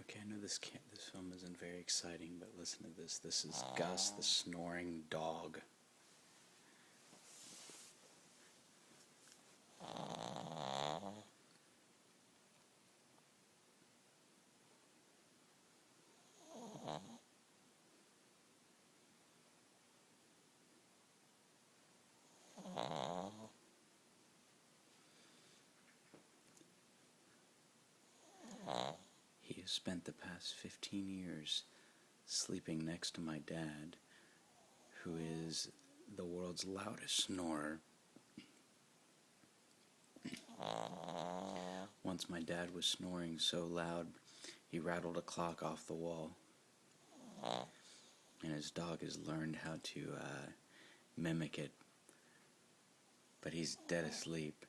Okay, I know this film isn't very exciting, but listen to this. This is Gus, the snoring dog. He has spent the past 15 years sleeping next to my dad, who is the world's loudest snorer. Once my dad was snoring so loud, he rattled a clock off the wall. And his dog has learned how to mimic it. But he's dead asleep.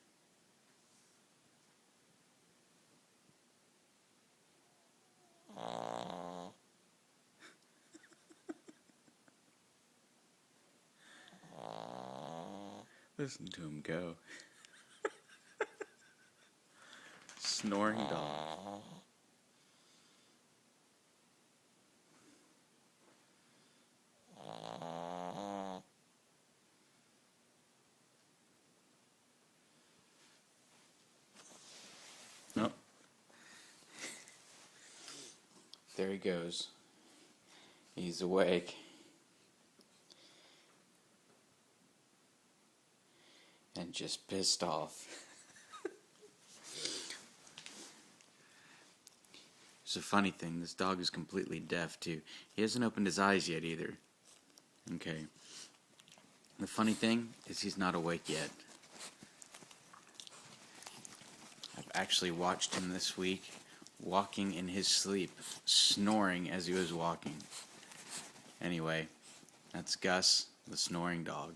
Listen to him go. Snoring dog. Nope. There he goes. He's awake. And just pissed off. It's a funny thing, this dog is completely deaf too. He hasn't opened his eyes yet either. Okay. The funny thing is he's not awake yet. I've actually watched him this week walking in his sleep, snoring as he was walking. Anyway, that's Gus, the snoring dog.